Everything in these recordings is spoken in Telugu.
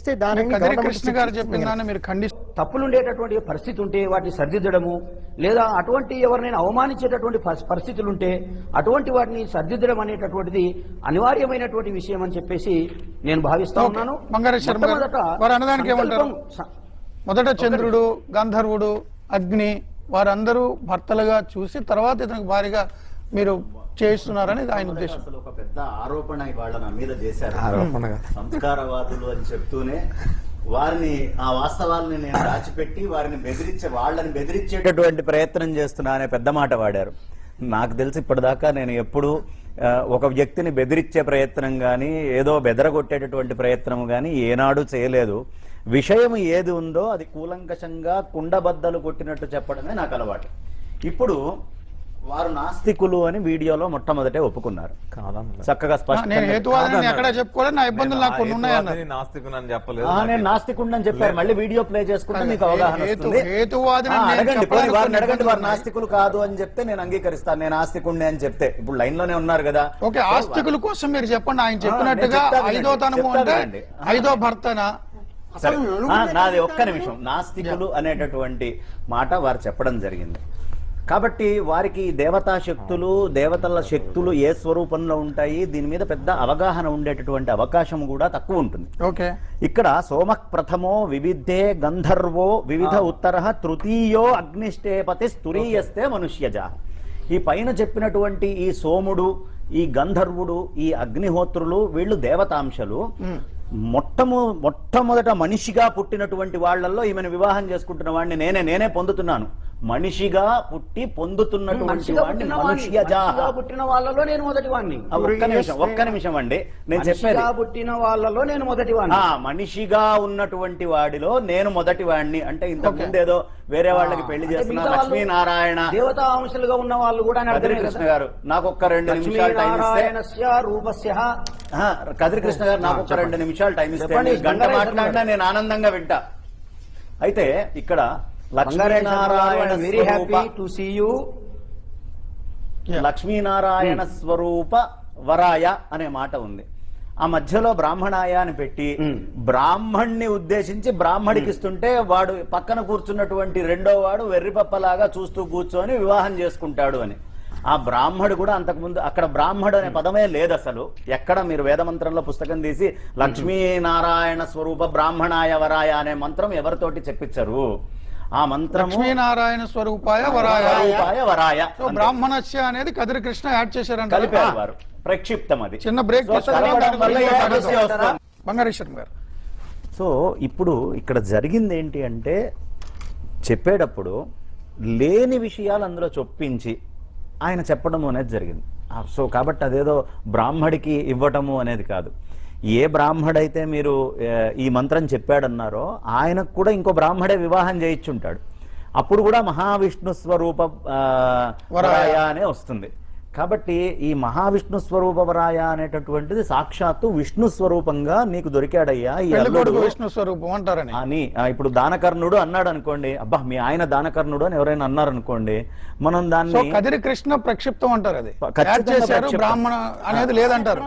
చేస్తే దానిని కృష్ణ గారు చెప్పిన మీరు తప్పులు ఉండేటటువంటి పరిస్థితి ఉంటే వాటిని సరిదిద్దడము, లేదా అటువంటి ఎవరినైనా అవమానించేటటువంటి పరిస్థితులు ఉంటే అటువంటి వాటిని సరిదిద్దడం అనేటటువంటిది అనివార్యమైనటువంటి విషయం అని చెప్పేసి నేను భావిస్తా ఉన్నాను. మొదట చంద్రుడు, గంధర్వుడు, అగ్ని వారందరూ భర్తలుగా చూసి తర్వాత ఇతనికి భారీగా మీరు చేస్తున్నారని ఆయన ఉద్దేశం. అసలు ఒక పెద్ద ఆరోపణ ఇవాళ నా మీద చేశారు, సంస్కారవాదులు అని చెప్తూనే వారిని ఆ వాస్తవాలని నేను దాచిపెట్టి వాళ్ళని బెదిరించేటటువంటి ప్రయత్నం చేస్తున్నా అనే పెద్ద మాట వాడారు. నాకు తెలిసి ఇప్పటిదాకా నేను ఎప్పుడు ఒక వ్యక్తిని బెదిరించే ప్రయత్నం కానీ ఏదో బెదరగొట్టేటటువంటి ప్రయత్నం కానీ ఏనాడు చేయలేదు. విషయం ఏది ఉందో అది కూలంకషంగా కుండబద్దలు కొట్టినట్టు చెప్పడమే నాకు అలవాటు. ఇప్పుడు వారు నాస్తికులు అని వీడియోలో మొట్టమొదటే ఒప్పుకున్నారు. చక్కగా నేను నాస్తికుడిని చెప్పారు. మళ్ళీ వీడియో ప్లే చేసుకుంటే మీకు అవగాహన వస్తుంది. అడగండి, వారు నాస్తికులు కాదు అని చెప్తే నేను అంగీకరిస్తాను. నేను ఆస్తికుడిని అని చెప్తే ఇప్పుడు లైన్ లోనే ఉన్నారు కదా. ఓకే, ఆస్తికుల కోసం మీరు చెప్పండి. ఆయన చెప్పినట్టుగా ఐదో తనము అంటే ఐదో భర్తనా? నాది ఒక్క నిమిషం. నాస్తికులు అనేటటువంటి మాట వారు చెప్పడం జరిగింది కాబట్టి వారికి దేవతా శక్తులు, దేవతల శక్తులు ఏ స్వరూపంలో ఉంటాయి దీని మీద పెద్ద అవగాహన ఉండేటటువంటి అవకాశం కూడా తక్కువ ఉంటుంది. ఓకే, ఇక్కడ సోమః ప్రథమో వివిధే గంధర్వో వివిధ ఉత్తరః తృతీయో అగ్నిష్టేపతి స్తురీయస్తే మనుష్యజ. ఈ పైన చెప్పినటువంటి ఈ సోముడు, ఈ గంధర్వుడు, ఈ అగ్నిహోత్రులు వీళ్ళు దేవతాంశలు. మొట్టమొదట మనిషిగా పుట్టినటువంటి వాళ్లలో ఈమెను వివాహం చేసుకుంటున్న వాడిని నేనే పొందుతున్నాను. మనిషిగా పుట్టి పొందుతున్నటువంటి వాడిని మనుష్యజా పుట్టిన వాళ్ళలో నేను మొదటి వాడిని. ఒక్క నిమిషం అండి, నేను చెప్పేది పుట్టిన వాళ్ళలో నేను మొదటి వాడిని. మనిషిగా ఉన్నటువంటి వాడిలో నేను మొదటి వాడిని అంటే ఇంతకు ముందు ఏదో వేరే వాళ్ళకి పెళ్లి చేస్తున్న లక్ష్మీనారాయణ దేవతా అంశాలుగా ఉన్న వాళ్ళు కూడా. కృష్ణ గారు నాకు ఒక్క 2 నిమిషాలు టైం ఇస్తే, కదిరి కృష్ణ గారు నాకు ఒక 2 నిమిషాలు టైం ఇస్తే గంట మాట్లాడినా నేను ఆనందంగా వింటా. అయితే ఇక్కడ లక్ష్మీనారాయణ స్వరూప వరాయ అనే మాట ఉంది. ఆ మధ్యలో బ్రాహ్మణాయ అని పెట్టి బ్రాహ్మణ్ణి ఉద్దేశించి బ్రాహ్మడికి ఇస్తుంటే వాడు పక్కన కూర్చున్నటువంటి రెండో వాడు వెర్రిపప్పలాగా చూస్తూ కూర్చొని వివాహం చేసుకుంటాడు అని. ఆ బ్రాహ్మడు కూడా అంతకుముందు అక్కడ బ్రాహ్మడు అనే పదమే లేదు అసలు. ఎక్కడ మీరు వేదమంత్రంలో పుస్తకం తీసి లక్ష్మీనారాయణ స్వరూప బ్రాహ్మణాయ వరాయ అనే మంత్రం ఎవరితోటి చెప్పించరు. ఆ మంత్రం లక్ష్మీనారాయణ స్వరూపాయ వరాయ. బ్రాహ్మణస్య అనేది కదిరి కృష్ణ యాడ్ చేశారంట, కలిపారు వారు. ప్రక్షిప్తం అది. చిన్న బ్రేక్ బంగారేశ్వరం గారు. సో ఇప్పుడు ఇక్కడ జరిగింది ఏంటి అంటే చెప్పేటప్పుడు లేని విషయాలు అందులో చొప్పించి ఆయన చెప్పడం అనేది జరిగింది. సో కాబట్టి అదేదో బ్రాహ్మడికి ఇవ్వటము అనేది కాదు. ఏ బ్రాహ్మడైతే మీరు ఈ మంత్రం చెప్పాడన్నారో ఆయనకు కూడా ఇంకో బ్రాహ్మడే వివాహం చేయించుంటాడు. అప్పుడు కూడా మహావిష్ణు స్వరూప వరాయ అనే వస్తుంది. కాబట్టి ఈ మహావిష్ణు స్వరూప వరాయ అనేటటువంటిది సాక్షాత్తు విష్ణు స్వరూపంగా నీకు దొరికాడయ్యా ఈ విష్ణు స్వరూపం అంటారని అని. ఇప్పుడు దానకర్ణుడు అన్నాడు అనుకోండి, అబ్బా మీ ఆయన దానకర్ణుడు అని ఎవరైనా అన్నారనుకోండి, మనం దాన్ని కదిరి కృష్ణ ప్రక్షిప్తం అంటారు. అది బ్రాహ్మణ అనేది లేదంటారు.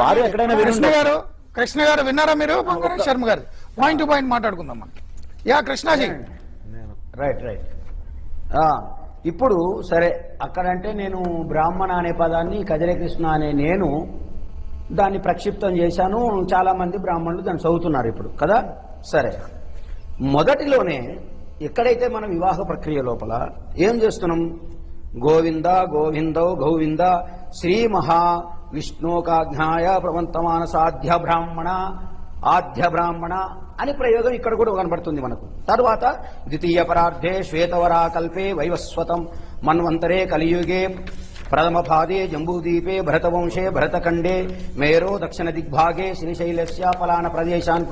వారు ఎక్కడైనా కృష్ణ గారు విన్నారా మీరు? శర్మ గారు పాయింట్ టు పాయింట్ మాట్లాడుకుందాం మనం. యా కృష్ణాజీ. రైట్. ఇప్పుడు సరే, అక్కడంటే నేను బ్రాహ్మణ అనే పదాన్ని కదిరి కృష్ణ అనే నేను దాన్ని ప్రక్షిప్తం చేశాను. చాలా మంది బ్రాహ్మణులు దాన్ని చదువుతున్నారు ఇప్పుడు కదా. సరే, మొదటిలోనే ఎక్కడైతే మనం వివాహ ప్రక్రియ లోపల ఏం చేస్తున్నాం, గోవింద గోవిందో గోవింద శ్రీ మహా విష్ణోకాజ్ఞాయ ప్రవంతమానసాధ్య బ్రాహ్మణ ఆద్య బ్రాహ్మణ అని ప్రయోగం ఇక్కడ కూడా కనబడుతుంది మనకు. తర్వాత ద్వితీయ పరార్థే శ్వేతవరా కల్పే వైవస్వతం మన్వంతరే కలియుగే ప్రథమ పాదే జంబూదీపే భరతవంశే భరతఖండే మేరో దక్షిణ దిగ్భాగే శ్రీశైలస్య ఫలాన ప్రదేశం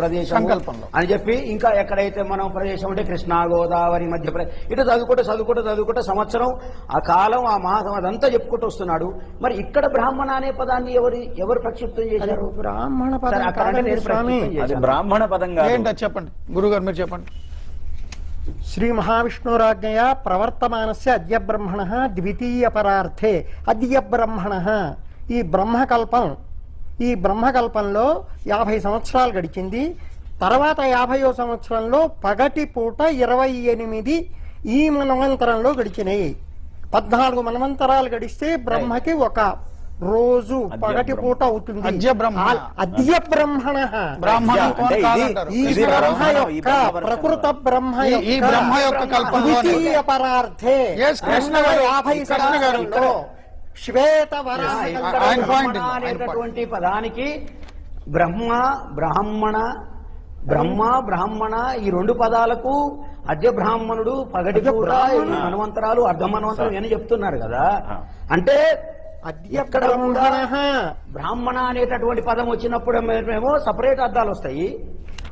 అని చెప్పి ఇంకా ఎక్కడైతే మనం ప్రదేశం అంటే కృష్ణా గోదావరి మధ్యప్రదేశ్ ఇటు చదువుకుంటూ సంవత్సరం ఆ కాలం ఆ మాసం అదంతా చెప్పుకుంటూ వస్తున్నాడు. మరి ఇక్కడ బ్రాహ్మణ అనే పదాన్ని ఎవరు ప్రక్షిప్తం చేశారు? బ్రాహ్మణ పదం ఏంటో చెప్పండి గురుగారు, మీరు చెప్పండి. శ్రీ మహావిష్ణురాజ్ఞయా ప్రవర్తమానస్య అద్య బ్రహ్మణ ద్వితీయ పరార్థే అద్య బ్రహ్మణ. ఈ బ్రహ్మకల్పం ఈ బ్రహ్మకల్పంలో 50 సంవత్సరాలు గడిచింది. తర్వాత 50వ సంవత్సరంలో పగటి పూట 28 ఈ మన్వంతరంలో గడిచినాయి. 14 మన్వంతరాలు గడిస్తే బ్రహ్మకి ఒక రోజు పగటి పూట అవుతుంది. అద్య బ్రహ్మ. అద్య బ్రహ్మణ బ్రాహ్మణ అంటే ఈ బ్రహ్మ యొక్క ప్రకృత బ్రహ్మ ఈ బ్రహ్మ యొక్క కల్పనలో ద్వితీయ పరార్థే Yes, కృష్ణ గారు, 50 కృష్ణ గారు. సంవత్సరంలో శ్వేత వరాహ ఆయన point బ్రహ్మణ అనేటటువంటి పదానికి బ్రహ్మ బ్రాహ్మణ బ్రహ్మ బ్రాహ్మణ ఈ రెండు పదాలకు అద్య బ్రాహ్మణుడు పగటి పూట ఈ మన్వంతరాలు అర్ధ మన్వంతరం అని చెప్తున్నారు కదా. అంటే అద్య ఎక్కడ కూడా బ్రహ్మణ బ్రాహ్మణ అనేటటువంటి పదం వచ్చినప్పుడు మేము సపరేట్ అర్థాలు వస్తాయి.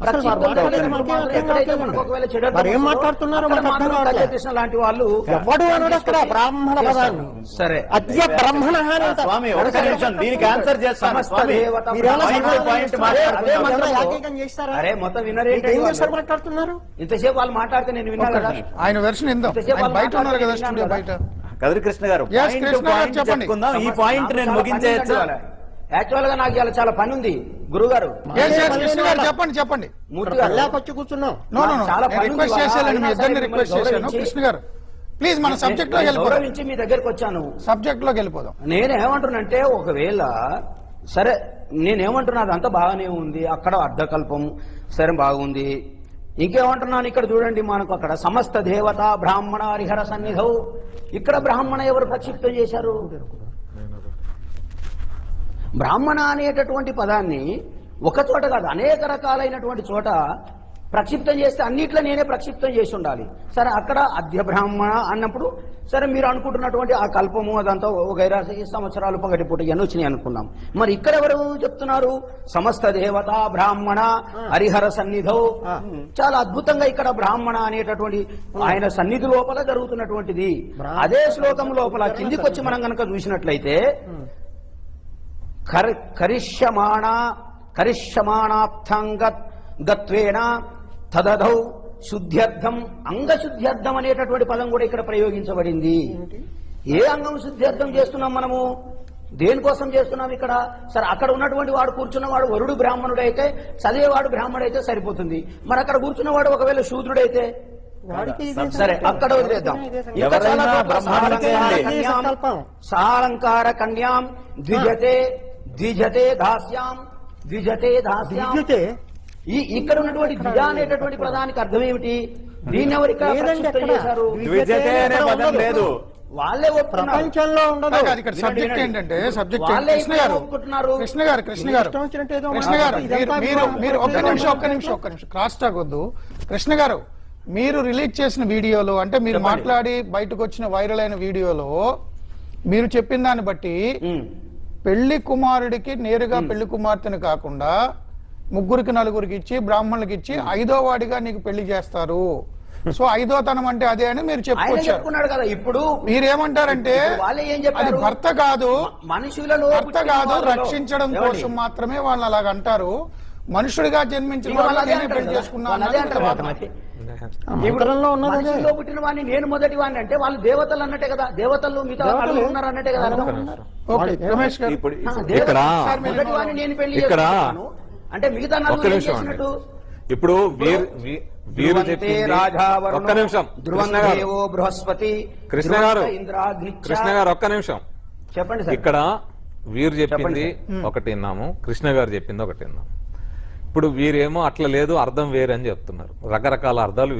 అసలు వారు మాట్లాడేది మనకేం అర్థం కావట్లేదు. మరి ఏం మాట్లాడుతున్నారో మనకు అర్థం కావట్లేదు. కృష్ణ లాంటి వాళ్ళు ఎవడు అనడు అక్కడ బ్రాహ్మణ పదాన్ని. సరే అద్య బ్రహ్మణ అని అంటారు. స్వామి ఒక్క నిమిషం దీనికి ఆన్సర్ చేస్తాను సమస్త స్వామి. దేవత మీరేమన్నా Point to point సంపాదన మాట్లాడుతున్నారు. చేస్తారా? అదే యాకీకం చేస్తారా? అరే మొత్తం వినరేంటి ఏం చేస్తారు మాట్లాడుతున్నారు? ఇంతసేపు వాళ్ళు మాట్లాడితే నేను విన్నా కదా. ఆయన వెర్షన్ ఇందాం. ఆయన బయట ఉన్నారు కదా, స్టూడియో బయట. కదిరి కృష్ణ గారు Yes, point to కృష్ణ గారు point చెప్పండి. చెప్పుకుందాం. ఈ పాయింట్ నేను ముగించేయచ్చా? యాక్చువల్ గా నాకు ఇలా చాలా పని ఉంది గురుగారు. Yes, yes, కృష్ణ గారు చెప్పండి. మూర్తి గారు కల్లాకి వచ్చి కూర్చున్నాం. నో చాలా పని ఉంది. రిక్వెస్ట్ చేసేయాలని మీ ఇద్దరిని అయినా రిక్వెస్ట్ సరే చేశాను. మిమ్మల్ని కృష్ణ గారు ప్లీజ్ మన సబ్జెక్ట్ లోకి వెళ్ళిపోదాం. గౌరవించి మీ దగ్గరికి వచ్చాను. సబ్జెక్ట్ లోకి వెళ్ళిపోదాం. నేనేమంటున్నంటే ఒకవేళ సరే నేనేమంటున్నా అదంతా బాగానే ఉంది, అక్కడ అర్ధకల్పం సరే బాగుంది. ఇంకేమంటున్నాను ఇక్కడ చూడండి, మనకు అక్కడ సమస్త దేవత బ్రాహ్మణ హరిహర సన్నిధౌ, ఇక్కడ బ్రాహ్మణ ఎవరు ప్రక్షిప్తం చేశారు? బ్రాహ్మణ అనేటటువంటి పదాన్ని ఒక చోట కాదు అనేక రకాలైనటువంటి చోట ప్రక్షిప్తం చేస్తే అన్నిట్లో నేనే ప్రక్షిప్తం చేసి ఉండాలి. సరే అక్కడ అద్య బ్రాహ్మణ అన్నప్పుడు సరే మీరు అనుకుంటున్నటువంటి ఆ కల్పము అదంతా ఒక 20 సంవత్సరాలు పగటిపూట ఇవన్నీ వచ్చినాయి అనుకున్నాం. మరి ఇక్కడ ఎవరు చెప్తున్నారు? సమస్త దేవత బ్రాహ్మణ హరిహర సన్నిధౌ. చాలా అద్భుతంగా ఇక్కడ బ్రాహ్మణ అనేటటువంటి ఆయన సన్నిధి లోపల జరుగుతున్నటువంటిది. అదే శ్లోకం లోపల కిందికి వచ్చి మనం కనుక చూసినట్లయితే కరిష్యమాణాప్తంగత్వేన తదధౌ శుద్ధ్యర్థం అంగశుద్ధ్యర్థం అనేటటువంటి పదం కూడా ఇక్కడ ప్రయోగించబడింది. ఏ అంగం శుద్ధ్యర్థం చేస్తున్నాం మనము? దేనికోసం చేస్తున్నాం ఇక్కడ? సరే అక్కడ ఉన్నటువంటి వాడు కూర్చున్నవాడు వరుడు బ్రాహ్మణుడైతే చదివేవాడు బ్రాహ్మణుడైతే సరిపోతుంది. మరి అక్కడ కూర్చున్నవాడు ఒకవేళ శూద్రుడైతే సరే అక్కడ వదిలేద్దాం. సాలంకార కన్యాం ద్విజతే ద్విజతే దాస్యాం ద్విజతే దాస్యాం. ఇక్కడ ఉన్నటువంటి ద్విజ అనేటటువంటి పదానికి అర్థం ఏమిటి? దీన్ని ఎవరు ఇక్కడ ప్రక్షిప్తం చేశారు? ద్విజతే అనే పదం లేదు. వాళ్ళే ప్రపంచంలో ఉండదు. ఇక్కడ సబ్జెక్ట్ ఏంటంటే సబ్జెక్ట్ వాళ్ళే కృష్ణ గారు ఒప్పుకుంటున్నారు. కృష్ణ గారు మీరు ఒక్క నిమిషం క్రాస్ టాక్ వద్దు. కృష్ణ గారు మీరు రిలీజ్ చేసిన వీడియోలో అంటే మీరు మాట్లాడి బయటకు వచ్చిన వైరల్ అయిన వీడియోలో మీరు చెప్పిన దాన్ని బట్టి పెళ్లి కుమారుడికి నేరుగా పెళ్లి కుమార్తెను కాకుండా ముగ్గురికి నలుగురికి ఇచ్చి బ్రాహ్మణులకి ఇచ్చి 5వ వాడిగా నీకు పెళ్లి చేస్తారు. సో 5వ తనం అంటే అదే అని మీరు చెప్పుకున్నాడు కదా. ఇప్పుడు మీరేమంటారంటే అది భర్త కాదు, మనుషులలో భర్త కాదు, రక్షించడం కోసం మాత్రమే వాళ్ళు అలాగ అంటారు. మనుషుడిగా జన్మించిన వాళ్ళని పెళ్లి చేసుకున్నాను. మనుషుల్లో పుట్టిన వాడిని నేను మొదటి వాడిని అంటే వాళ్ళు దేవతలు అన్నట్టే కదా. దేవతలు మిగతా వాళ్ళు ఉన్నారు అన్నట్టే కదా. రమేష్ గారు మొదటి వాడిని నేను పెళ్లి చేసుకున్నాను అంటే మిగతా నలుగురు ఏం చేసినట్టు? ఇప్పుడు వీరు ఒక్క నిమిషం బృహస్పతి కృష్ణ గారు ఒక్క నిమిషం చెప్పండి సార్. ఇక్కడ వీరు చెప్పింది ఒకటి విన్నాము, కృష్ణ గారు చెప్పింది ఒకటి విన్నాము. ఇప్పుడు వీరేమో అట్లా లేదు అర్థం వేరే అని చెప్తున్నారు. రకరకాల అర్థాలు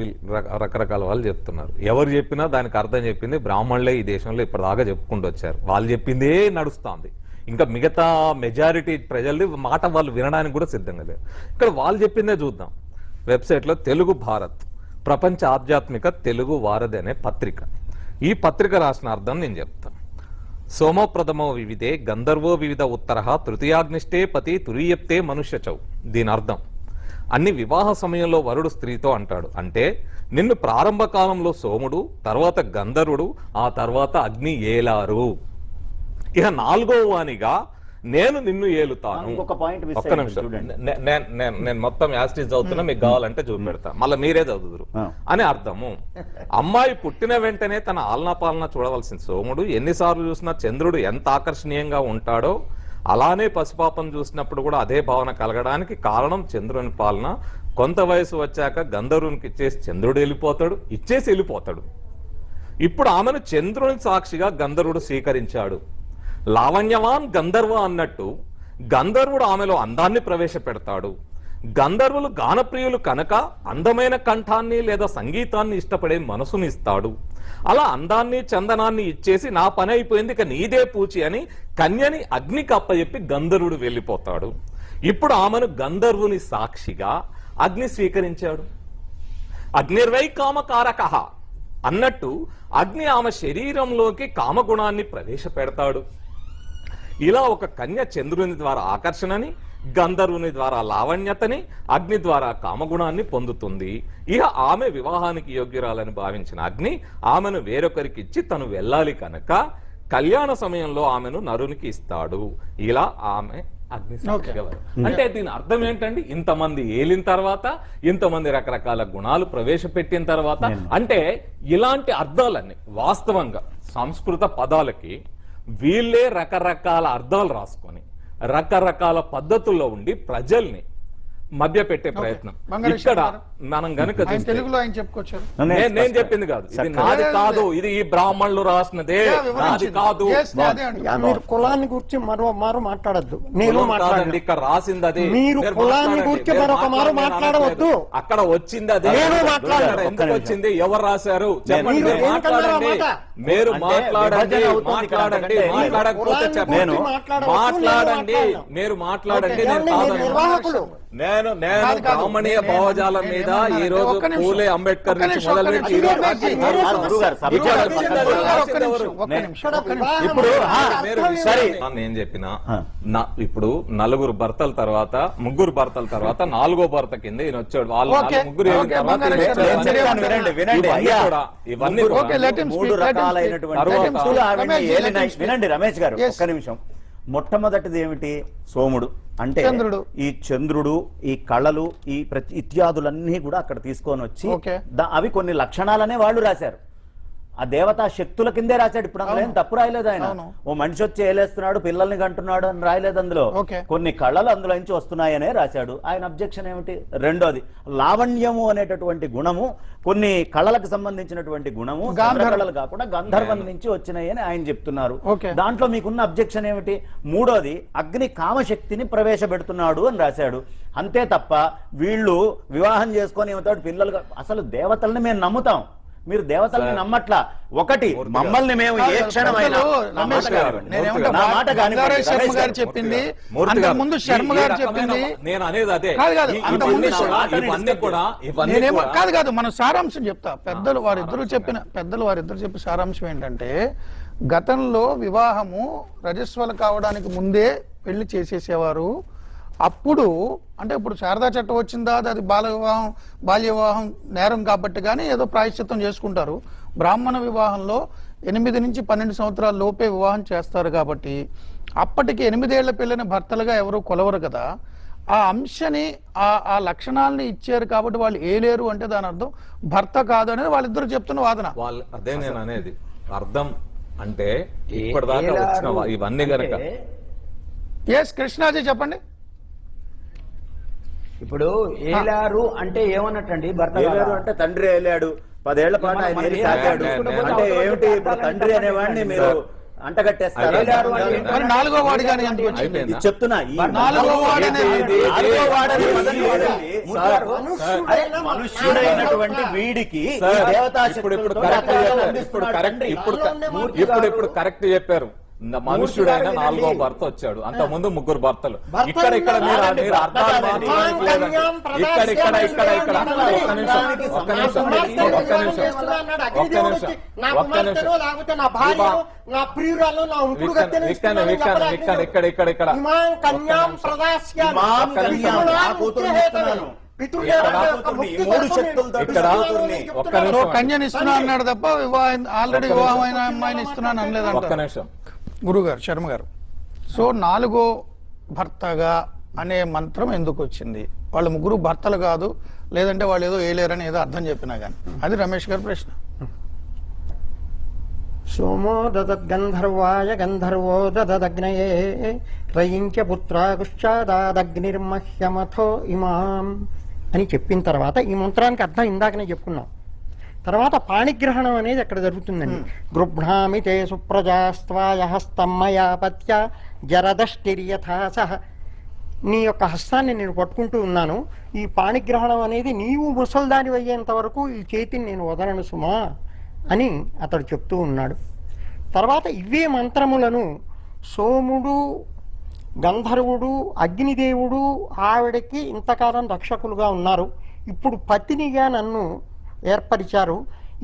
రకరకాల వాళ్ళు చెప్తున్నారు. ఎవరు చెప్పినా దానికి అర్థం చెప్పింది బ్రాహ్మణులే ఈ దేశంలో ఇప్పటిదాకా చెప్పుకుంటూ వచ్చారు. వాళ్ళు చెప్పిందే నడుస్తుంది. ఇంకా మిగతా మెజారిటీ ప్రజలు మాట వాళ్ళు వినడానికి కూడా సిద్ధంగా లేరు. ఇక్కడ వాళ్ళు చెప్పిందే చూద్దాం. వెబ్సైట్లో తెలుగు భారత్ ప్రపంచ ఆధ్యాత్మిక తెలుగు వారధి అనే పత్రిక. ఈ పత్రిక రాసిన అర్థం నేను చెప్తాను. సోమో ప్రథమో వివిధే గంధర్వో వివిధ ఉత్తర తృతీయాగ్నిష్టే పతి తురీయప్తే మనుష్యచౌ. దీని అర్థం అన్ని వివాహ సమయంలో వరుడు స్త్రీతో అంటాడు. అంటే నిన్ను ప్రారంభ కాలంలో సోముడు, తర్వాత గంధర్వుడు, ఆ తర్వాత అగ్ని ఏలారు. ఇక 4వ వానిగా నేను నిన్ను ఏలుతాను. ఒక్క నిమిషం నేను మొత్తం యాస్టీస్ చదువుతున్నా, మీకు కావాలంటే చూపెడతా, మళ్ళీ మీరే చదువుదురు అని అర్థము. అమ్మాయి పుట్టిన వెంటనే తన ఆలనా పాలన చూడవలసిన సోముడు ఎన్నిసార్లు చూసినా చంద్రుడు ఎంత ఆకర్షణీయంగా ఉంటాడో అలానే పసిపాపను చూసినప్పుడు కూడా అదే భావన కలగడానికి కారణం చంద్రుని పాలన. కొంత వయసు వచ్చాక గంధర్వునికి ఇచ్చేసి చంద్రుడు వెళ్ళిపోతాడు. ఇప్పుడు ఆమెను చంద్రుని సాక్షిగా గంధర్వుడు స్వీకరించాడు. లావణ్యవాన్ గంధర్వ అన్నట్టు గంధర్వుడు ఆమెలో అందాన్ని ప్రవేశపెడతాడు. గంధర్వులు గానప్రియులు కనుక అందమైన కంఠాన్ని లేదా సంగీతాన్ని ఇష్టపడే మనసుని ఇస్తాడు. అలా అందాన్ని చందనాన్ని ఇచ్చేసి నా పని అయిపోయింది ఇక నీదే పూచి అని కన్యని అగ్నికి అప్పచెప్పి గంధర్వుడు వెళ్ళిపోతాడు. ఇప్పుడు ఆమెను గంధర్వుని సాక్షిగా అగ్ని స్వీకరించాడు. అగ్నిర్వై కామకారకః అన్నట్టు అగ్ని ఆమె శరీరంలోకి కామగుణాన్ని ప్రవేశపెడతాడు. ఇలా ఒక కన్య చంద్రుని ద్వారా ఆకర్షణని, గంధర్వుని ద్వారా లావణ్యతని, అగ్ని ద్వారా కామగుణాన్ని పొందుతుంది. ఇక ఆమె వివాహానికి యోగ్యురాలని భావించిన అగ్ని ఆమెను వేరొకరికి ఇచ్చి తను వెళ్ళాలి కనుక కళ్యాణ సమయంలో ఆమెను నరునికి ఇస్తాడు. ఇలా ఆమె అగ్ని సాక్షిగా అంటే దీని అర్థం ఏంటండి? ఇంతమంది ఏలిన తర్వాత, ఇంతమంది రకరకాల గుణాలు ప్రవేశపెట్టిన తర్వాత, అంటే ఇలాంటి అర్థాలన్నీ వాస్తవంగా సంస్కృత పదాలకి వీళ్ళే రకరకాల అర్థాలు రాసుకొని రకరకాల పద్ధతుల్లో ఉండి ప్రజల్ని మధ్య పెట్టే ప్రయత్నం. ఇక్కడ మనం గనుక తెలుగులో ఆయన చెప్పుకొచ్చారు. నేను చెప్పింది కాదు, ఇది నాది కాదు, ఇది ఈ బ్రాహ్మణులు రాసినదే, నాది కాదు. మీరు కులాన్ని గురించి మరో మారు మాట్లాడద్దు. నేను మాట్లాడండి, ఇక్కడ రాసింది అదే. మీరు కులాన్ని గురించి మరొక మారు మాట్లాడవద్దు. అక్కడ వచ్చింది అదే. ఎందుకు వచ్చింది, ఎవరు రాశారు చెప్పండి. మీరు మాట్లాడండి, మీరు మాట్లాడండి, మాట్లాడకపోతే చెప్పండి. మాట్లాడండి, మీరు మాట్లాడండి. నేను బ్రాహ్మణీయ భావజాలం మీద ఈ రోజు పూలే అంబేద్కర్ నుంచి మొదలుపెట్టి నేను చెప్పిన ఇప్పుడు నలుగురు భర్తల తర్వాత, ముగ్గురు భర్తల తర్వాత నాలుగో భర్త కింద ఈయన వచ్చాడు. వాళ్ళు ముగ్గురు ఇవన్నీ మూడు రకాలైనటువంటి వినండి రమేష్ గారు ఒక్క నిమిషం. మొట్టమొదటిది ఏమిటి? సోముడు అంటే ఈ చంద్రుడు, ఈ కళలు, ఈ ఇత్యాదులన్నీ కూడా అక్కడ తీసుకొని వచ్చి అవి కొన్ని లక్షణాలనే వాళ్ళు రాశారు. ఆ దేవతా శక్తుల కిందే రాశాడు. ఇప్పుడు అందులో ఏం తప్పు రాయలేదు ఆయన. ఓ మనిషి వచ్చి ఏలేస్తున్నాడు, పిల్లల్ని కంటున్నాడు అని రాయలేదు. అందులో కొన్ని కళలు అందులో నుంచి వస్తున్నాయనే రాశాడు. ఆయన అబ్జెక్షన్ ఏమిటి? రెండోది లావణ్యము అనేటటువంటి గుణము కొన్ని కళలకు సంబంధించినటువంటి గుణము, కళలు కాకుండా గంధర్వం నుంచి వచ్చినాయి అని ఆయన చెప్తున్నారు. దాంట్లో మీకున్న అబ్జెక్షన్ ఏమిటి? మూడోది అగ్ని కామశక్తిని ప్రవేశపెడుతున్నాడు అని రాశాడు. అంతే తప్ప వీళ్ళు వివాహం చేసుకొని ఏమవుతాడు పిల్లలు. అసలు దేవతల్ని మేము నమ్ముతాం, మీరు దేవతల్ని నమ్మట్లా. ఒకటి మమ్మల్ని మేము ఏ క్షణమైనా చెప్పింది ముందు శర్మ గారు చెప్పింది నేను అనేది అదే కాదు. మనం సారాంశం చెప్తా. పెద్దలు వారిద్దరూ చెప్పిన సారాంశం ఏంటంటే, గతంలో వివాహము రజస్వల కావడానికి ముందే పెళ్లి చేసేసేవారు. అప్పుడు అంటే ఇప్పుడు శారదా చట్టం వచ్చిందా, అది బాల్య వివాహం నేరం కాబట్టి కానీ ఏదో ప్రాయశ్చిత్తం చేసుకుంటారు. బ్రాహ్మణ వివాహంలో 8 నుంచి 12 సంవత్సరాల లోపే వివాహం చేస్తారు కాబట్టి అప్పటికి 8 ఏళ్ల పిల్లని భర్తలుగా ఎవరు కొలవరు కదా. ఆ అంశని ఆ లక్షణాలని ఇచ్చారు కాబట్టి వాళ్ళు ఏలేరు అంటే దాని అర్థం భర్త కాదు అనేది వాళ్ళిద్దరు చెప్తున్న వాదన. అదే నేను అనేది అర్థం. అంటే ఇప్పటిదాకా వచ్చిన ఇవన్నీ గనక కృష్ణాజీ చెప్పండి. ఇప్పుడు ఏలారు అంటే ఏమన్నట్టండి? భర్త అంటే తండ్రి ఏలాడు, 10 ఏళ్ల పాటు ఆయన ఏలి సాగాడు అంటే ఏమిటి? ఇప్పుడు తండ్రి అనేవాడిని మీరు అంటగట్టేస్తారు. నాలుగో వాడు చెప్తున్నా, మనుష్యుడైనటువంటి వీడికి దేవతా ఇప్పుడు కరెక్ట్ చెప్పారు. మనుష్యుడైన 4వ భర్త వచ్చాడు, అంత ముందు 3 భర్తలు. ఇక్కడ మీరు అర్థాలు కన్యని ఇస్తున్నా అన్నాడు తప్ప ఆల్రెడీ వివాహం అయిన అమ్మాయిని ఇస్తున్నాను అనలేదు. ఒక్క నిమిషం గురుగారు, శర్మ గారు, సో 4వ భర్తగా అనే మంత్రం ఎందుకు వచ్చింది? వాళ్ళు 3 భర్తలు కాదు, లేదంటే వాళ్ళు ఏదో ఏలేరని ఏదో అర్థం చెప్పినా కానీ. అది రమేష్ గారి ప్రశ్న. సోమో దదద్గంధర్వాయ గంధర్వో దదదగ్నయే రయించ పుత్రాగుశ్చాదాదగ్నిర్మహ్యమథో ఇమాం అని చెప్పిన తర్వాత ఈ మంత్రానికి అర్థం ఇందాకనే చెప్పుకున్నాం. తర్వాత పాణిగ్రహణం అనేది అక్కడ జరుగుతుందండి. గృభ్ణామి తే సుప్రజాస్త్వాయ హస్తమ్మయాపత్య జరదష్టిర్యథా సహ. నీ యొక్క హస్తాన్ని నేను పట్టుకుంటూ ఉన్నాను. ఈ పాణిగ్రహణం అనేది నీవు ముసల్దాని అయ్యేంత వరకు ఈ చేతిని నేను వదలను సుమా అని అతడు చెప్తూ ఉన్నాడు. తర్వాత ఇవే మంత్రములను సోముడు, గంధర్వుడు, అగ్నిదేవుడు ఆవిడకి ఇంతకాలం రక్షకులుగా ఉన్నారు. ఇప్పుడు పతినిగా నన్ను ఏర్పరిచారు.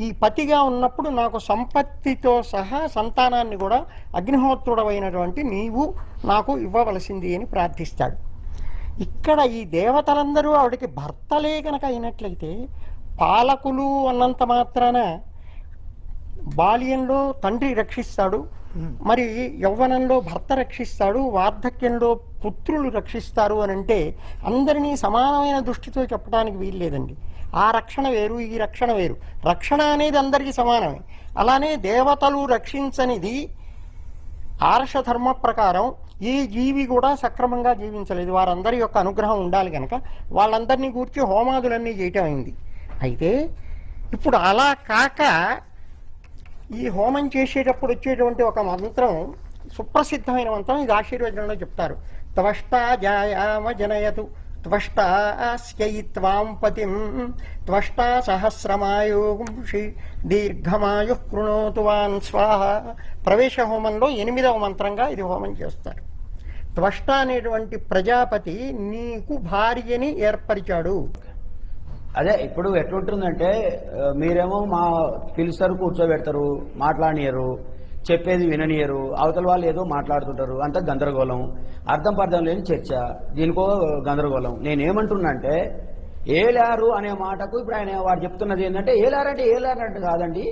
ఈ పతిగా ఉన్నప్పుడు నాకు సంపత్తితో సహా సంతానాన్ని కూడా అగ్నిహోత్రుడమైనటువంటి నీవు నాకు ఇవ్వవలసింది అని ప్రార్థిస్తాడు. ఇక్కడ ఈ దేవతలందరూ ఆవిడకి భర్తలే కనుక అయినట్లయితే పాలకులు అన్నంత మాత్రాన బాల్యంలో తండ్రి రక్షిస్తాడు, మరి యవ్వనంలో భర్త రక్షిస్తాడు, వార్ధక్యంలో పుత్రులు రక్షిస్తారు అని అంటే అందరినీ సమానమైన దృష్టితో చెప్పడానికి వీల్లేదండి. ఆ రక్షణ వేరు, ఈ రక్షణ వేరు. రక్షణ అనేది అందరికీ సమానమే. అలానే దేవతలు రక్షించనిది ఆర్షధర్మ ప్రకారం ఏ జీవి కూడా సక్రమంగా జీవించలేదు. వారందరి యొక్క అనుగ్రహం ఉండాలి కనుక వాళ్ళందరినీ కూర్చి హోమాదులన్నీ చేయటం అయింది. అయితే ఇప్పుడు అలా కాక ఈ హోమం చేసేటప్పుడు వచ్చేటువంటి ఒక మంత్రం, సుప్రసిద్ధమైన మంత్రం, ఇది ఆశీర్వచనంలో చెప్తారు. త్వష్టా జాయామ జనయతు త్వష్టాస్యయిత్వాం పతిం త్వష్టా సహస్రమాయుషి దీర్ఘమాయు కృణోతు వాన్ స్వాహ. ప్రవేశ హోమంలో 8వ మంత్రంగా ఇది హోమం చేస్తారు. త్వష్ట అనేటువంటి ప్రజాపతి నీకు భార్యని ఏర్పరిచాడు. అదే ఇప్పుడు ఎట్లుంటుందంటే మీరేమో పిలుస్తారు, కూర్చోబెడతారు, మాట్లాడనియరు, చెప్పేది విననియరు, అవతల వాళ్ళు ఏదో మాట్లాడుతుంటారు, అంత గందరగోళం, అర్థం పర్థం లేని చర్చ, దీనికో గందరగోళం. నేనేమంటున్నా అంటే ఏలారు అనే మాటకు ఇప్పుడు ఆయన వాడు చెప్తున్నది ఏంటంటే ఏలారంటే కాదండి,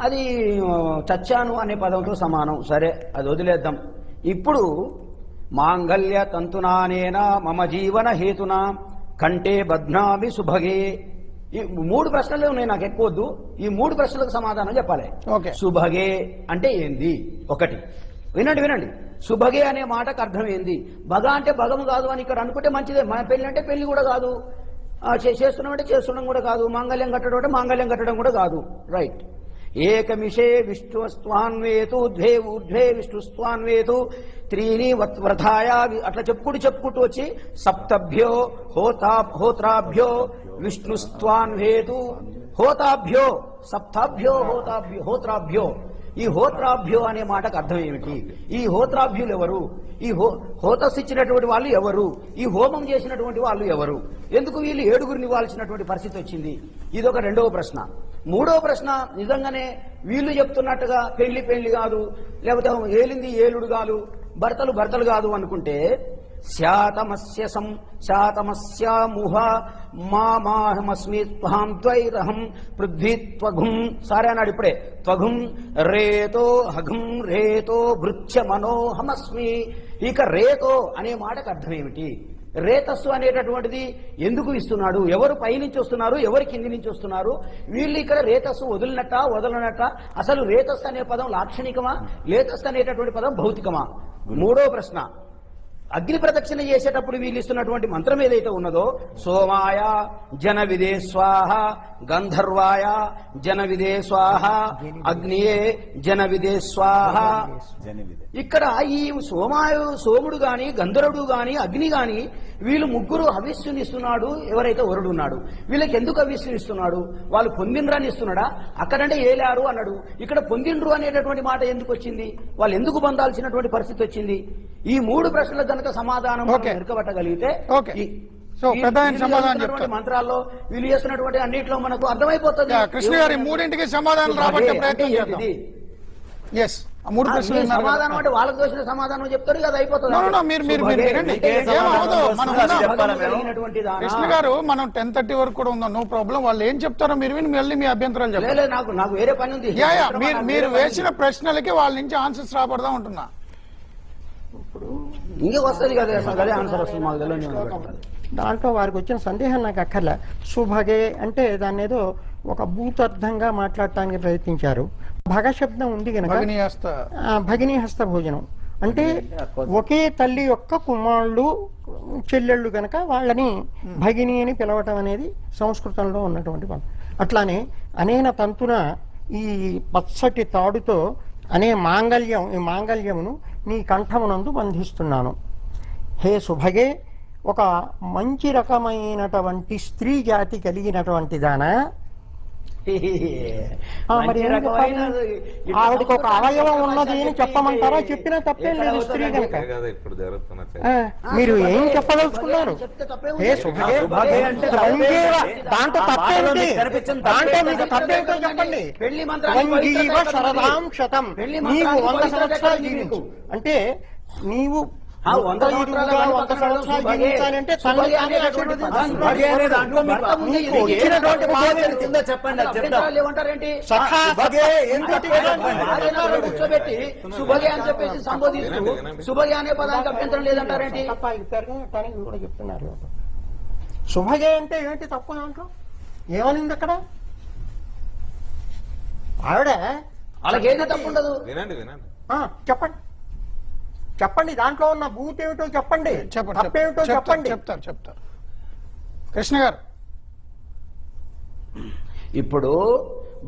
అది చచ్చాను అనే పదంతో సమానం. సరే, అది వదిలేద్దాం. ఇప్పుడు మాంగళ్య తంతునానేన మమ జీవన హేతునా కంటే బధ్నామి సుభగే. ఈ 3 ప్రశ్నలు ఉన్నాయి, నాకు ఎక్కువద్దు. ఈ 3 ప్రశ్నలకు సమాధానం చెప్పాలి. ఓకే. సుభగే అంటే ఏంది? ఒకటి వినండి. సుభగే అనే మాటకు అర్థం ఏంది? భగ అంటే భగము కాదు అని ఇక్కడ అనుకుంటే మంచిదే. మన పెళ్లి అంటే పెళ్లి కూడా కాదు, చేస్తున్నామంటే చేస్తున్నాం కూడా కాదు, మాంగళ్యం కట్టడం అంటే మాంగళ్యం కట్టడం కూడా కాదు. రైట్. ఏకమిషే విష్ణుస్వాన్వేతు ద్వే ఊర్ధ్వే విష్ణుస్వాన్వేతు త్రీని వ్రతాయ, అట్లా చెప్పుకుంటూ వచ్చి సప్తభ్యో హోత్రాభ్యో విష్ణుస్వాన్వేతు హోతాభ్యో సప్తాభ్యో హోత్రాభ్యో. ఈ హోత్రాభ్యో అనే మాటకు అర్థం ఏమిటి? ఈ హోత్రాభ్యులు ఎవరు? ఈ హోతస్ ఇచ్చినటువంటి వాళ్ళు ఎవరు? ఈ హోమం చేసినటువంటి వాళ్ళు ఎవరు? ఎందుకు వీళ్ళు 7గురిని ఇవ్వాల్సినటువంటి పరిస్థితి వచ్చింది? ఇదొక 2వ ప్రశ్న. 3వ ప్రశ్న, నిజంగానే వీళ్ళు చెప్తున్నట్టుగా పెళ్లి కాదు, లేకపోతే ఏలింది ఏలుడు కాదు, భర్తలు కాదు అనుకుంటే శాతమస్యాముహ మామస్మి త్వాం త్వైరహం పృథ్వీ త్వగుం. సరే అన్నాడు ఇప్పుడే. త్వగుం రేతో హగం రేతో భృత్య మనోహమస్మి. ఇక రేతో అనే మాటకు అర్థం ఏమిటి? రేతస్సు అనేటటువంటిది ఎందుకు ఇస్తున్నాడు? ఎవరు పైనుంచి వస్తున్నారు, ఎవరు కింది నుంచి వస్తున్నారు? వీళ్ళు ఇక్కడ రేతస్సు వదలనట్ట? అసలు రేతస్సు అనే పదం లాక్షణికమా, లేతస్సు అనేటటువంటి పదం భౌతికమా? 3వ ప్రశ్న, అగ్ని ప్రదక్షిణ చేసేటప్పుడు వీళ్ళు ఇస్తున్నటువంటి మంత్రం ఏదైతే ఉన్నదో, సోమాయ జన విదే స్వాహ, గంధర్వాయ జన విదే స్వాహ, అగ్నియే జన విదే స్వాహ. ఇక్కడ ఈ సోముడు గాని, గంధర్వుడు గాని, అగ్ని గాని వీళ్ళు ముగ్గురు హవిస్సునిస్తున్నాడు. ఎవరైతే వరుడు ఉన్నాడు, వీళ్ళకి ఎందుకు హవిస్సునిస్తున్నాడు? వాళ్ళు పొందిండ్రని ఇస్తున్నాడా? అక్కడంటే ఏలారు అన్నాడు, ఇక్కడ పొందిండ్రు అనేటటువంటి మాట ఎందుకు వచ్చింది? వాళ్ళు ఎందుకు పొందాల్సినటువంటి పరిస్థితి వచ్చింది? ఈ 3 ప్రశ్నలకు కనుక సమాధానం ఎరకబట్టగలిగితే మంత్రాల్లో వీళ్ళు చేస్తున్నటువంటి అన్నింటిలో మనకు అర్థమైపోతుంది. కృష్ణ గారి 3ంటికి సమాధానం రాబట్టే ప్రయత్నం చేద్దాం. సమాధానం అంటే వాళ్ళకి దోచిన సమాధానం చెప్తారు కదా, అయిపోతుంది. కృష్ణ గారు, మనం 10:30 వరకు కూడా ఉందాం, నో ప్రాబ్లం. వాళ్ళు ఏం చెప్తారో మీరు విని మళ్ళీ మీ అభ్యంతరాలు చెప్పారు. నాకు వేరే పని ఉంది. మీరు వేసిన ప్రశ్నలకి వాళ్ళ నుంచి ఆన్సర్స్ రాబడదాం ఉంటున్నా. ఇంకే వస్తుంది కదా, అదే ఆన్సర్ వస్తుంది. మాకు తెలియదు. దాంట్లో వారికి వచ్చిన సందేహం నాకు అక్కర్లే. సుభగే అంటే దాన్ని ఏదో ఒక భూతార్థంగా మాట్లాడటానికి ప్రయత్నించారు. భగశబ్దం ఉంది కనుక భగినీహస్త భగినీ హస్త భోజనం అంటే ఒకే తల్లి యొక్క కుమారుడు చెల్లెళ్ళు కనుక వాళ్ళని భగిని అని పిలవటం అనేది సంస్కృతంలో ఉన్నటువంటి పదం. అట్లానే అనేన తంతున ఈ పచ్చటి తాడుతో అనే మాంగళ్యం, ఈ మాంగళ్యమును నీ కంఠమునందు బంధిస్తున్నాను. హే సుభగే, ఒక మంచి రకమైనటువంటి స్త్రీ జాతి కలిగినటువంటి దానా, మరి ఏం చెప్పాలి? ఆవిడకి ఒక అవయవం ఉన్నది అని చెప్పమంటారా? చెప్పినా తప్పేం లేదు స్త్రీ కనుక. కదా ఇప్పుడు జరుగుతున్న మీరు ఏం చెప్పదలుచుకున్నారు? హే సుభగే, త్వంగీవ, దాంట్లో తప్పేంటి? దాంట్లో మీకు తప్పేంటో చెప్పండి. త్వంగీవ శరదాం శతం, నీవు 100 సంవత్సరాలు జీవించు. అంటే నీవు 100 సంవత్సరాలు జీవించాలంటే తల్లి తానే ఇచ్చినటువంటి బాధ్యత కింద చెప్పండి, అది చెప్తాం. ఏమంటారేంటి? సఖా కూర్చోబెట్టి సుభగే అని చెప్పేసి సంబోధిస్తూ సుభగే అనే పదానికి అభ్యంతరం లేదంటారేంటి? కూడా చెప్తున్నారు. శుభగే అంటే ఏంటి తప్పు దాంట్లో? ఏమనింది అక్కడ? ఆవిడ అలాగేది తప్పు ఉండదు. వినండి వినండి. చెప్పండి చెప్పండి, దాంట్లో ఉన్న భూతి ఏమిటో చెప్పండి, చెప్పండి తప్పేమిటో చెప్పండి. చెప్తారు కృష్ణ గారు. ఇప్పుడు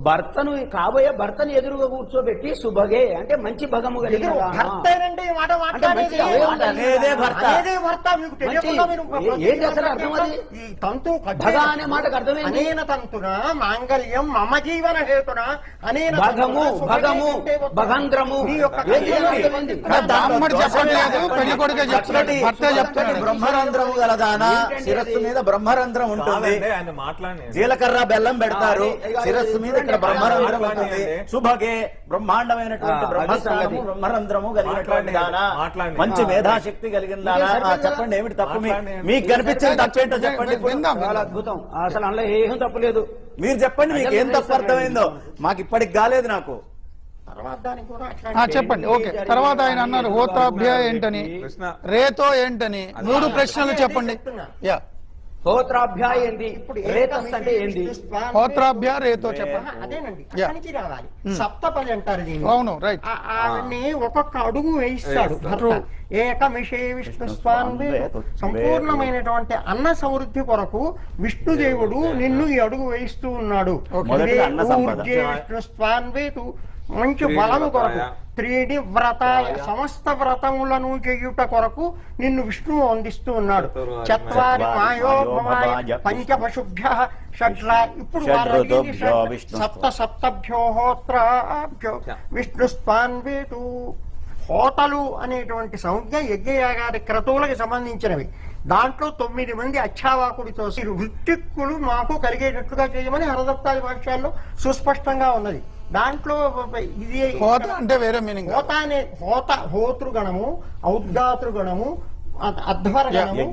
భర్తను, కాబోయే భర్తను ఎదురుగా కూర్చోబెట్టి సుభగే అంటే మంచి భగము కలిగిన భర్తేనండి ఈ మాట మాట్లాడేది. అనేదే భర్త. అనేదే భర్త. మీకు తెలియకుండా మీరు ఏం చేస్తారు అర్థం అది? ఈ తంతు భగ అనే మాటకు అర్థమైంది. అనేన తంతున మాంగళ్యం మమ జీవన హేతున అనేన భగము, భగము, భగంధ్రము. నీ యొక్క బ్రాహ్మడు చెప్పట్లేదు, పెళ్లి కొడుకే చెప్తున్నాడు, భర్త చెప్తున్నాడు. బ్రహ్మరంధ్రము గలదానా, శిరస్సు మీద బ్రహ్మరంధ్రం ఉంటుంది, ఆయన మాట్లాడి జీలకర్ర బెల్లం పెడతారు, శిరస్సు మీద ఇక్కడ బ్రహ్మరంధ్రం ఉంటుంది. శుభగే, బ్రహ్మాండమైనటువంటి బ్రహ్మస్థానము, బ్రహ్మరంధ్రము కలిగినటువంటి దానా, మంచి మేధాశక్తి కలిగిన దానా. చెప్పండి ఏమిటి తప్పు? మీకు కనిపించిన తప్పేంటో చెప్పండి. చాలా అద్భుతం. అసలు అందులో ఏం తప్పు లేదు. మీరు చెప్పండి, మీకు ఏం తప్పు అర్థమైందో. మాకు ఇప్పటికి కాలేదు. నాకు చెప్పండి. ఓకే, తర్వాత ఆయన అన్నారు హోత్రాభ్య ఏంటని, రేతో ఏంటని, 3 ప్రశ్నలు చెప్పండి. యా, హోత్రాభ్యాయ ఏంటి? ఇప్పుడు రేతస్ అంటే ఏంటి? హోత్రాభ్య రేతో చెప్పండి. అదేనండి, అక్కడికి రావాలి. సప్తపది అంటారు దీన్ని. అవును, రైట్. ఆవిడ్ని ఒక్కొక్క అడుగు వేయిస్తాడు భర్త. ఏకమిషే విష్ణుస్వామి, సంపూర్ణమైనటువంటి అన్న సమృద్ధి కొరకు విష్ణుదేవుడు నిన్ను ఈ అడుగు వేయిస్తూ ఉన్నాడు. విష్ణుస్వాన్వేతు, మంచి బలము కొరకు, 3D వ్రతాయ, సమస్త వ్రతములను చేయుట కొరకు నిన్ను విష్ణువు అందిస్తూ ఉన్నాడు. చత్వారి మాయోపమాయ పంచపశుభ్య షడ్ర. ఇప్పుడు సప్తభ్యో హోత్రాభ్యో విష్ణుస్వాన్వేతు. హోతలు అనేటువంటి సంజ్ఞ యజ్ఞయాగాది క్రతువులకు సంబంధించినవి. దాంట్లో 9 మంది అచ్చావాకుడితో వృత్తిక్కులు మాకు కలిగేటట్లుగా చేయమని హరదత్తాది భాష్యాల్లో సుస్పష్టంగా ఉన్నది. దాంట్లో ఇది హోత అంటే వేరే మీనింగ్. హోత అనే హోతృగణము, ఔద్గాతృగణము, అధ్వర గణము,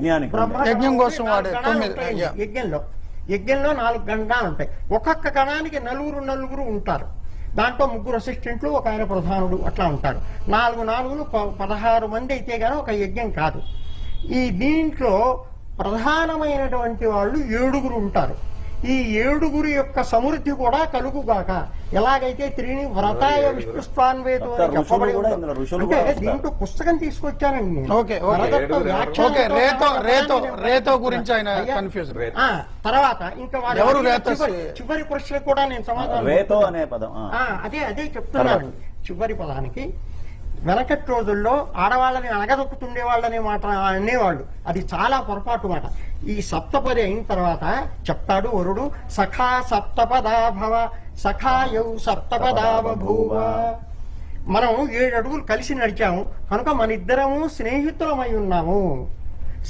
యజ్ఞం కోసం వాడే 9. యజ్ఞంలో 4 గణాలు ఉంటాయి. ఒక్కొక్క గణానికి నలుగురు ఉంటారు. దాంట్లో 3 అసిస్టెంట్లు, ఒక ఆయన ప్రధానుడు అట్లా ఉంటారు. 4 16 మంది అయితే గానీ ఒక యజ్ఞం కాదు. ఈ దీంట్లో ప్రధానమైనటువంటి వాళ్ళు 7 ఉంటారు. ఈ 7 యొక్క సమృద్ధి కూడా కలుగుగాక. ఎలాగైతే 3 వ్రతాయ విష్ణుస్వాన్వేతో చెప్పబడి అంటే దీంట్లో పుస్తకం తీసుకొచ్చానండి నేను. రేతో గురించి ఆయన కన్ఫ్యూజ్. తర్వాత ఇంకా చివరి ప్రశ్న కూడా నేను సమాధానం రేతో అనే పదం. అదే చెప్తున్నాను. చివరి పదానికి వెనకటి రోజుల్లో ఆడవాళ్ళని అణగదొక్కుతుండే వాళ్ళనే మాట అనేవాళ్ళు. అది చాలా పొరపాటు మాట. ఈ సప్తపది అయిన తర్వాత చెప్తాడు వరుడు, సఖా సప్తపదా భవ సఖాయౌ సప్తపదా బభూవ. మనం 7 అడుగులు కలిసి నడిచాము కనుక మన ఇద్దరము స్నేహితులమై ఉన్నాము.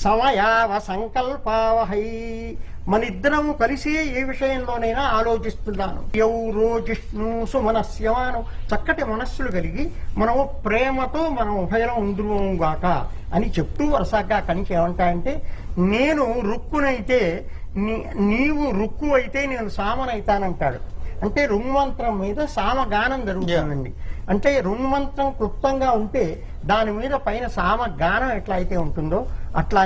సమయావ సంకల్పావహై, మన ఇద్దరము కలిసి ఏ విషయంలోనైనా ఆలోచిస్తున్నాను. యౌరో జిష్ణు సుమనస్యమాను, చక్కటి మనస్సులు కలిగి మనము ప్రేమతో మనం ఉభయం ఉందురుగాక అని చెప్తూ వరుసగా కనికి ఏమంటాయంటే, నేను రుక్కునైతే నీవు రుక్కు అయితే నేను సామనైతానంటాడు. అంటే రుంమంత్రం మీద సామగానం జరుగుతుందండి. అంటే రుంమంత్రం క్లుప్తంగా ఉంటే దాని మీద పైన సామగానం ఎట్లా అయితే ఉంటుందో అట్లానే